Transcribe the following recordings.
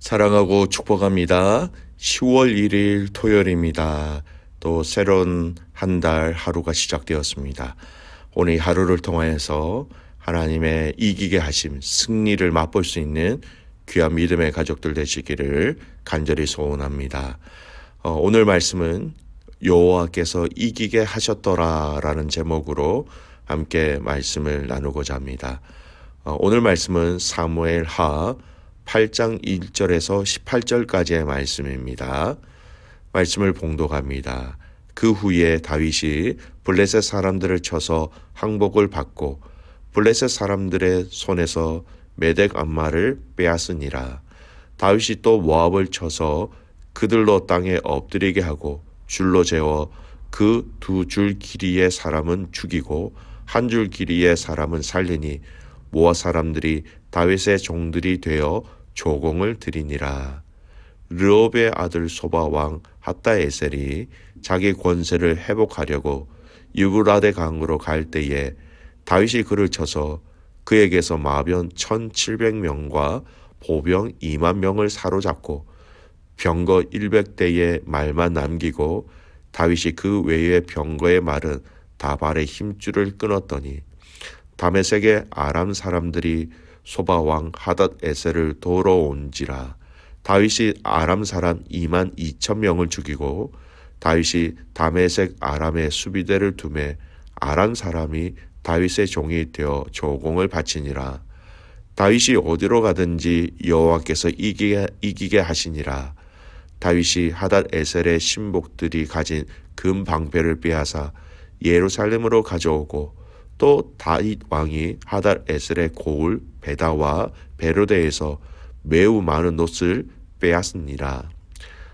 사랑하고 축복합니다. 10월 1일 토요일입니다. 또 새로운 한 달 하루가 시작되었습니다. 오늘 이 하루를 통하여서 하나님의 이기게 하심, 승리를 맛볼 수 있는 귀한 믿음의 가족들 되시기를 간절히 소원합니다. 오늘 말씀은 여호와께서 이기게 하셨더라라는 제목으로 함께 말씀을 나누고자 합니다. 오늘 말씀은 사무엘하 8장 1절에서 18절까지의 말씀입니다. 말씀을 봉독합니다. 그 후에 다윗이 블레셋 사람들을 쳐서 항복을 받고 블레셋 사람들의 손에서 메덱 암마를 빼앗으니라. 다윗이 또 모압을 쳐서 그들로 땅에 엎드리게 하고 줄로 재워 그 두 줄 길이의 사람은 죽이고 한 줄 길이의 사람은 살리니 모압 사람들이 다윗의 종들이 되어 조공을 드리니라. 르홉의 아들 소바 왕 핫다에셀이 자기 권세를 회복하려고 유브라데 강으로 갈 때에 다윗이 그를 쳐서 그에게서 마병 1700명과 보병 2만 명을 사로잡고 병거 100대의 말만 남기고 다윗이 그 외의 병거의 말은 다발의 힘줄을 끊었더니 다메섹의 아람 사람들이 소바 왕 하닷에셀을 도러 온지라. 다윗이 아람 사람 2만 2천 명을 죽이고 다윗이 다메섹 아람의 수비대를 두매 아람 사람이 다윗의 종이 되어 조공을 바치니라. 다윗이 어디로 가든지 여호와께서 이기게 하시니라. 다윗이 하닷에셀의 신복들이 가진 금 방패를 빼앗아 예루살렘으로 가져오고 또 다윗 왕이 하닷에셀의 고을 베다와 베로데에서 매우 많은 옷을 빼앗으니라.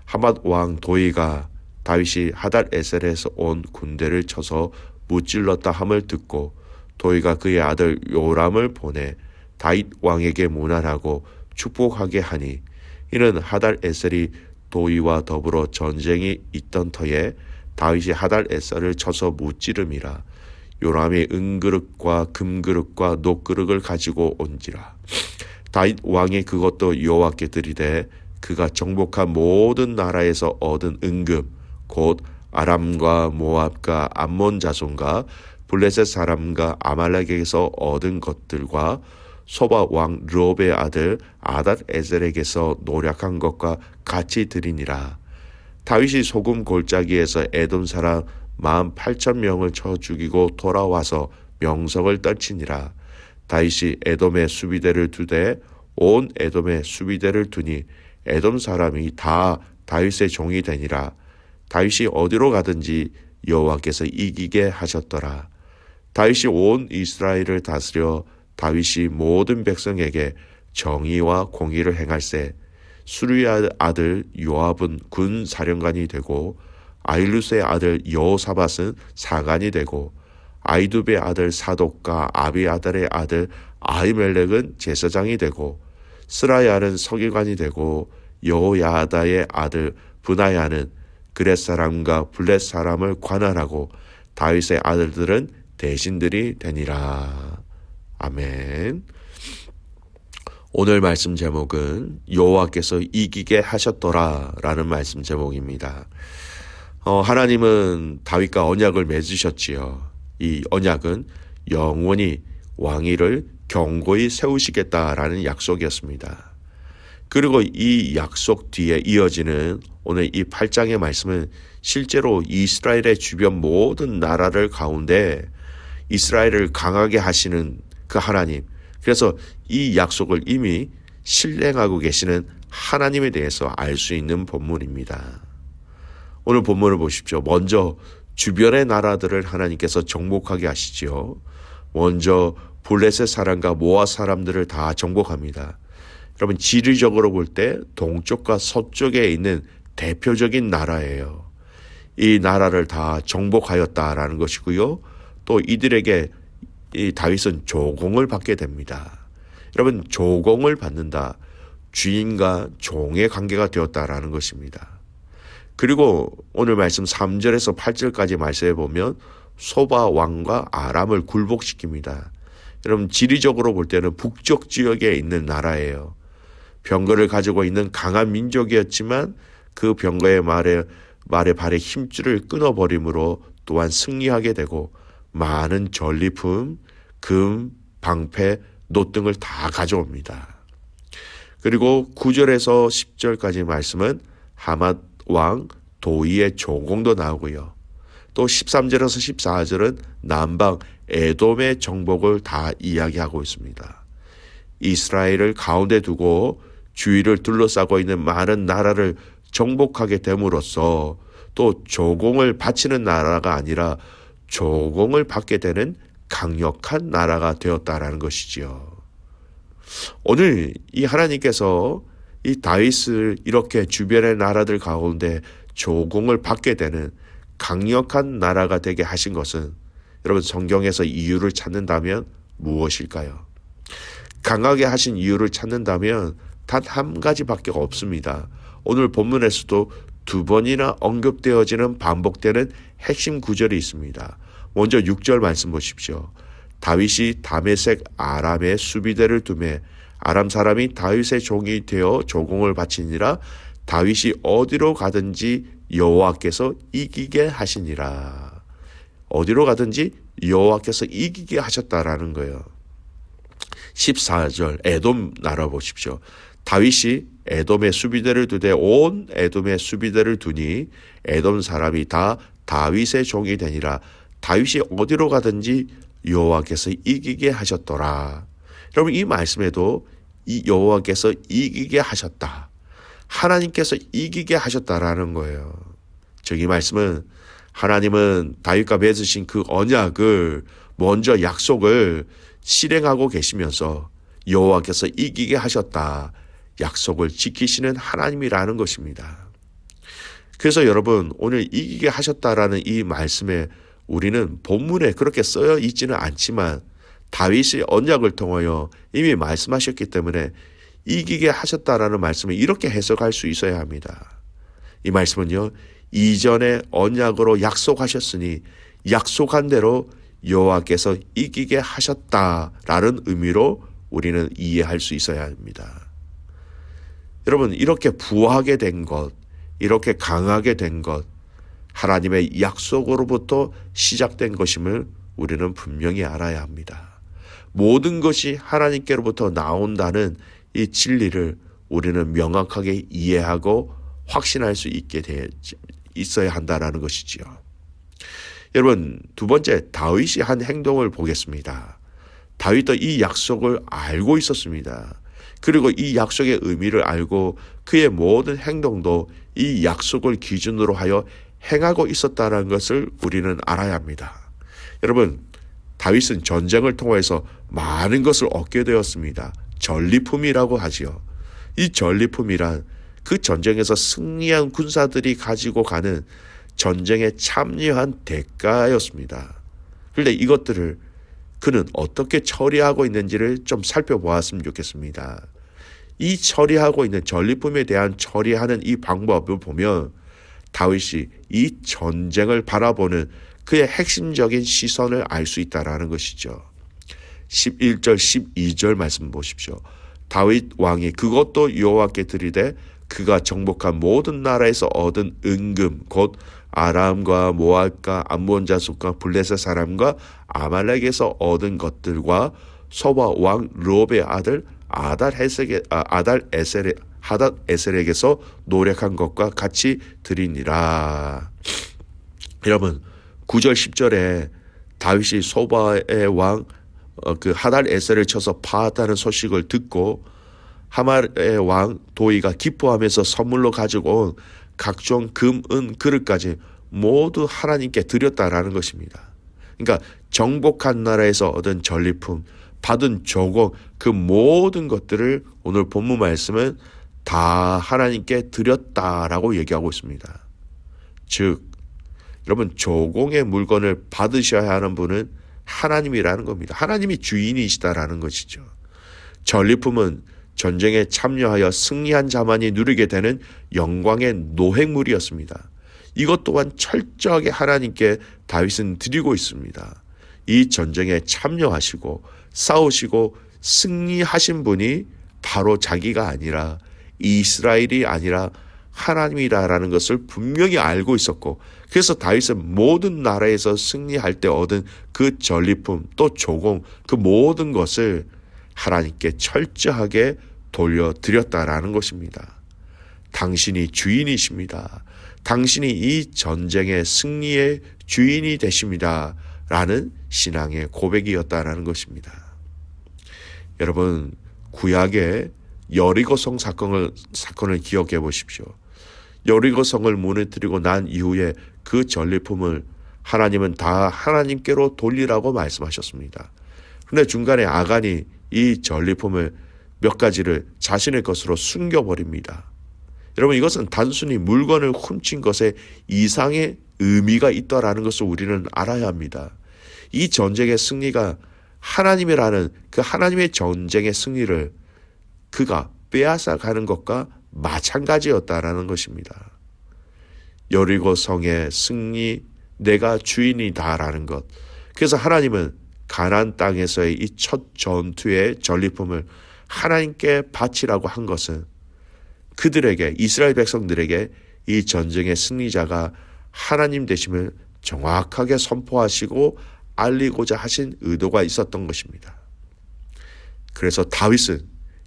하맛 왕 도이가 다윗이 하닷에셀에서 온 군대를 쳐서 무찔렀다 함을 듣고 도이가 그의 아들 요람을 보내 다윗 왕에게 문안하고 축복하게 하니 이는 하닷에셀이 도이와 더불어 전쟁이 있던 터에 다윗이 하닷에셀을 쳐서 무찌름이라. 요람이 은그릇과 금그릇과 녹그릇을 가지고 온지라. 다윗 왕이 그것도 여호와께 드리되 그가 정복한 모든 나라에서 얻은 은금 곧 아람과 모압과 암몬 자손과 블레셋 사람과 아말렉에게서 얻은 것들과 소바 왕 르홉의 아들 아닷에셀에게서 노력한 것과 같이 드리니라. 다윗이 소금 골짜기에서 에돔 사람 18,000명을 쳐 죽이고 돌아와서 명성을 떨치니라. 다윗이 에돔의 수비대를 두되 온 에돔의 수비대를 두니 에돔 사람이 다 다윗의 종이 되니라. 다윗이 어디로 가든지 여호와께서 이기게 하셨더라. 다윗이 온 이스라엘을 다스려 다윗이 모든 백성에게 정의와 공의를 행할세. 수르의 아들 요압은 군 사령관이 되고 아힐루스의 아들 여호사밧은 사관이 되고 아이두베의 아들 사독과 아비아달의 아들 아히멜렉은 제사장이 되고 스라야는 서기관이 되고 여호야다의 아들 브나야는 그렛 사람과 블렛 사람을 관할하고 다윗의 아들들은 대신들이 되니라. 아멘. 오늘 말씀 제목은 여호와께서 이기게 하셨더라 라는 말씀 제목입니다. 하나님은 다윗과 언약을 맺으셨지요. 이 언약은 영원히 왕위를 견고히 세우시겠다라는 약속이었습니다. 그리고 이 약속 뒤에 이어지는 오늘 이 8장의 말씀은 실제로 이스라엘의 주변 모든 나라를 가운데 이스라엘을 강하게 하시는 그 하나님, 그래서 이 약속을 이미 실행하고 계시는 하나님에 대해서 알 수 있는 본문입니다. 오늘 본문을 보십시오. 먼저 주변의 나라들을 하나님께서 정복하게 하시지요. 먼저 블레셋 사람과 모압 사람들을 다 정복합니다. 여러분, 지리적으로 볼 때 동쪽과 서쪽에 있는 대표적인 나라예요. 이 나라를 다 정복하였다라는 것이고요. 또 이들에게 이 다윗은 조공을 받게 됩니다. 여러분, 조공을 받는다. 주인과 종의 관계가 되었다라는 것입니다. 그리고 오늘 말씀 3절에서 8절까지 말씀해 보면 소바 왕과 아람을 굴복시킵니다. 여러분, 지리적으로 볼 때는 북쪽 지역에 있는 나라예요. 병거를 가지고 있는 강한 민족이었지만 그 병거의 발의 힘줄을 끊어버림으로 또한 승리하게 되고 많은 전리품, 금, 방패, 놋 등을 다 가져옵니다. 그리고 9절에서 10절까지 말씀은 하맛 왕 도이의 조공도 나오고요. 또 13절에서 14절은 남방 에돔의 정복을 다 이야기하고 있습니다. 이스라엘을 가운데 두고 주위를 둘러싸고 있는 많은 나라를 정복하게 됨으로써 또 조공을 바치는 나라가 아니라 조공을 받게 되는 강력한 나라가 되었다라는 것이지요. 오늘 이 하나님께서 이 다윗을 이렇게 주변의 나라들 가운데 조공을 받게 되는 강력한 나라가 되게 하신 것은 여러분 성경에서 이유를 찾는다면 무엇일까요? 강하게 하신 이유를 찾는다면 단 한 가지밖에 없습니다. 오늘 본문에서도 두 번이나 언급되어지는 반복되는 핵심 구절이 있습니다. 먼저 6절 말씀 보십시오. 다윗이 다메섹 아람의 수비대를 두매 아람 사람이 다윗의 종이 되어 조공을 바치니라. 다윗이 어디로 가든지 여호와께서 이기게 하시니라. 어디로 가든지 여호와께서 이기게 하셨다라는 거예요. 14절 에돔 나라 보십시오. 다윗이 에돔의 수비대를 두되 온 에돔의 수비대를 두니 에돔 사람이 다 다윗의 종이 되니라. 다윗이 어디로 가든지 여호와께서 이기게 하셨더라. 여러분 이 말씀에도 이 여호와께서 이기게 하셨다. 하나님께서 이기게 하셨다라는 거예요. 즉 이 말씀은 하나님은 다윗과 맺으신 그 언약을 먼저 약속을 실행하고 계시면서 여호와께서 이기게 하셨다. 약속을 지키시는 하나님이라는 것입니다. 그래서 여러분 오늘 이기게 하셨다라는 이 말씀에 우리는 본문에 그렇게 쓰여 있지는 않지만 다윗이 언약을 통하여 이미 말씀하셨기 때문에 이기게 하셨다라는 말씀을 이렇게 해석할 수 있어야 합니다. 이 말씀은요, 이전에 언약으로 약속하셨으니 약속한 대로 여호와께서 이기게 하셨다라는 의미로 우리는 이해할 수 있어야 합니다. 여러분 이렇게 부하게 된 것, 이렇게 강하게 된 것, 하나님의 약속으로부터 시작된 것임을 우리는 분명히 알아야 합니다. 모든 것이 하나님께로부터 나온다는 이 진리를 우리는 명확하게 이해하고 확신할 수 있게 있어야 한다는 것이지요. 여러분 두 번째 다윗이 한 행동을 보겠습니다. 다윗도 이 약속을 알고 있었습니다. 그리고 이 약속의 의미를 알고 그의 모든 행동도 이 약속을 기준으로 하여 행하고 있었다는 것을 우리는 알아야 합니다. 여러분 다윗은 전쟁을 통해서 많은 것을 얻게 되었습니다. 전리품이라고 하지요. 이 전리품이란 그 전쟁에서 승리한 군사들이 가지고 가는 전쟁에 참여한 대가였습니다. 그런데 이것들을 그는 어떻게 처리하고 있는지를 좀 살펴보았으면 좋겠습니다. 이 처리하고 있는 전리품에 대한 처리하는 이 방법을 보면 다윗이 이 전쟁을 바라보는 그의 핵심적인 시선을 알 수 있다는 것이죠. 11절 12절 말씀 보십시오. 다윗 왕이 그것도 여호와께 드리되 그가 정복한 모든 나라에서 얻은 은금 곧 아람과 모압과 암몬 자손과 블레셋 사람과 아말렉에서 얻은 것들과 소바 왕 르홉의 아들 하닷에셀에게서 노력한 것과 같이 드리니라. 여러분 9절 10절에 다윗이 소바의 왕 그 하닷에셀을 쳐서 파았다는 소식을 듣고 하말의 왕 도이가 기뻐하면서 선물로 가지고 온 각종 금, 은, 그릇까지 모두 하나님께 드렸다라는 것입니다. 그러니까 정복한 나라에서 얻은 전리품, 받은 조공, 그 모든 것들을 오늘 본문 말씀은 다 하나님께 드렸다라고 얘기하고 있습니다. 즉 여러분 조공의 물건을 받으셔야 하는 분은 하나님이라는 겁니다. 하나님이 주인이시다라는 것이죠. 전리품은 전쟁에 참여하여 승리한 자만이 누리게 되는 영광의 노획물이었습니다. 이것 또한 철저하게 하나님께 다윗은 드리고 있습니다. 이 전쟁에 참여하시고 싸우시고 승리하신 분이 바로 자기가 아니라 이스라엘이 아니라 하나님이다라는 것을 분명히 알고 있었고, 그래서 다윗은 모든 나라에서 승리할 때 얻은 그 전리품 또 조공 그 모든 것을 하나님께 철저하게 돌려드렸다라는 것입니다. 당신이 주인이십니다. 당신이 이 전쟁의 승리의 주인이 되십니다. 라는 신앙의 고백이었다라는 것입니다. 여러분, 구약의 여리고성 사건을 기억해 보십시오. 여리고성을 무너뜨리고 난 이후에 그 전리품을 하나님은 다 하나님께로 돌리라고 말씀하셨습니다. 그런데 중간에 아간이 이 전리품을 몇 가지를 자신의 것으로 숨겨버립니다. 여러분, 이것은 단순히 물건을 훔친 것에 이상의 의미가 있다라는 것을 우리는 알아야 합니다. 이 전쟁의 승리가 하나님이라는 그 하나님의 전쟁의 승리를 그가 빼앗아가는 것과 마찬가지였다라는 것입니다. 여리고 성의 승리, 내가 주인이다라는 것. 그래서 하나님은 가나안 땅에서의 이 첫 전투의 전리품을 하나님께 바치라고 한 것은 그들에게, 이스라엘 백성들에게 이 전쟁의 승리자가 하나님 되심을 정확하게 선포하시고 알리고자 하신 의도가 있었던 것입니다. 그래서 다윗은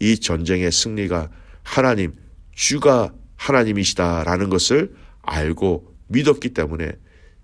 이 전쟁의 승리가 하나님, 주가 하나님이시다라는 것을 알고 믿었기 때문에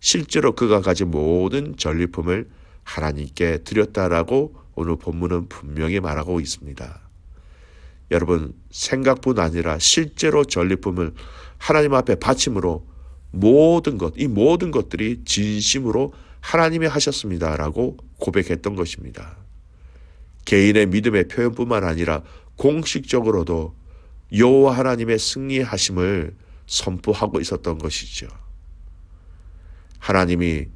실제로 그가 가진 모든 전리품을 하나님께 드렸다라고 오늘 본문은 분명히 말하고 있습니다. 여러분, 생각뿐 아니라 실제로 전리품을 하나님 앞에 바침으로 모든 것, 이 모든 것들이 진심으로 하나님이 하셨습니다라고 고백했던 것입니다. 개인의 믿음의 표현뿐만 아니라 공식적으로도 여호와 하나님의 승리하심을 선포하고 있었던 것이죠. 하나님이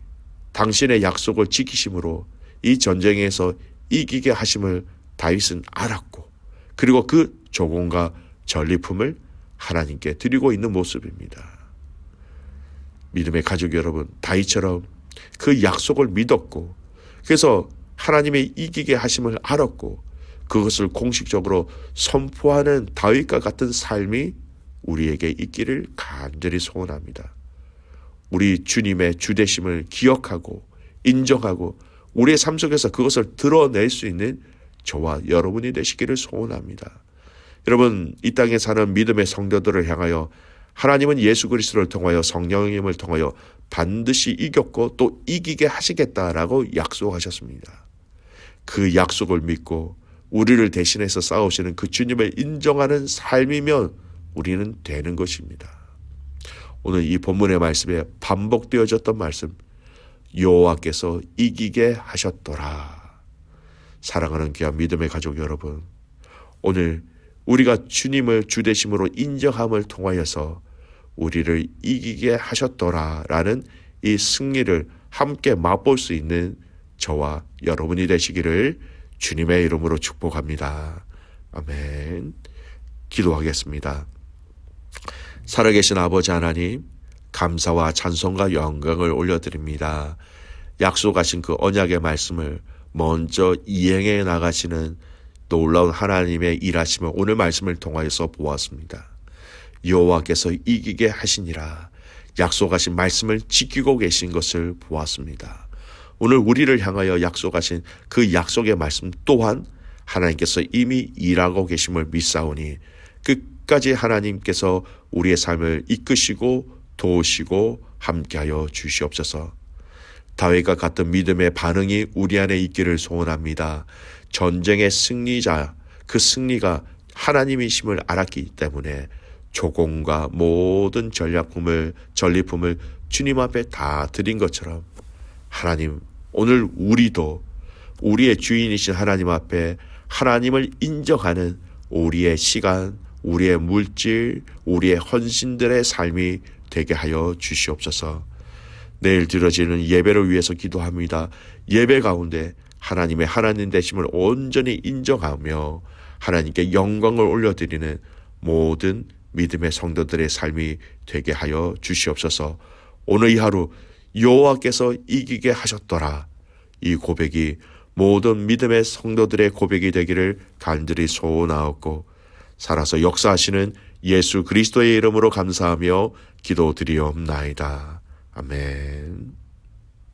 당신의 약속을 지키심으로 이 전쟁에서 이기게 하심을 다윗은 알았고, 그리고 그 조공과 전리품을 하나님께 드리고 있는 모습입니다. 믿음의 가족 여러분, 다윗처럼 그 약속을 믿었고, 그래서 하나님의 이기게 하심을 알았고 그것을 공식적으로 선포하는 다윗과 같은 삶이 우리에게 있기를 간절히 소원합니다. 우리 주님의 주되심을 기억하고 인정하고 우리의 삶 속에서 그것을 드러낼 수 있는 저와 여러분이 되시기를 소원합니다. 여러분, 이 땅에 사는 믿음의 성도들을 향하여 하나님은 예수 그리스도를 통하여 성령님을 통하여 반드시 이겼고 또 이기게 하시겠다라고 약속하셨습니다. 그 약속을 믿고 우리를 대신해서 싸우시는 그 주님을 인정하는 삶이면 우리는 되는 것입니다. 오늘 이 본문의 말씀에 반복되어졌던 말씀, 여호와께서 이기게 하셨더라. 사랑하는 귀한 믿음의 가족 여러분, 오늘 우리가 주님을 주되심으로 인정함을 통하여서 우리를 이기게 하셨더라라는 이 승리를 함께 맛볼 수 있는 저와 여러분이 되시기를 주님의 이름으로 축복합니다. 아멘. 기도하겠습니다. 살아계신 아버지 하나님, 감사와 찬송과 영광을 올려드립니다. 약속하신 그 언약의 말씀을 먼저 이행해 나가시는 놀라운 하나님의 일하심을 오늘 말씀을 통하여서 보았습니다. 여호와께서 이기게 하시니라 약속하신 말씀을 지키고 계신 것을 보았습니다. 오늘 우리를 향하여 약속하신 그 약속의 말씀 또한 하나님께서 이미 일하고 계심을 믿사오니 끝까지 하나님께서 우리의 삶을 이끄시고 도우시고 함께하여 주시옵소서. 다윗과 같은 믿음의 반응이 우리 안에 있기를 소원합니다. 전쟁의 승리자, 그 승리가 하나님이심을 알았기 때문에 조공과 모든 전리품을 주님 앞에 다 드린 것처럼 하나님, 오늘 우리도 우리의 주인이신 하나님 앞에 하나님을 인정하는 우리의 시간, 우리의 물질, 우리의 헌신들의 삶이 되게 하여 주시옵소서. 내일 드려지는 예배를 위해서 기도합니다. 예배 가운데 하나님의 하나님 되심을 온전히 인정하며 하나님께 영광을 올려드리는 모든 믿음의 성도들의 삶이 되게 하여 주시옵소서. 오늘 이 하루 여호와께서 이기게 하셨더라, 이 고백이 모든 믿음의 성도들의 고백이 되기를 간절히 소원하옵고 살아서 역사하시는 예수 그리스도의 이름으로 감사하며 기도드리옵나이다. 아멘.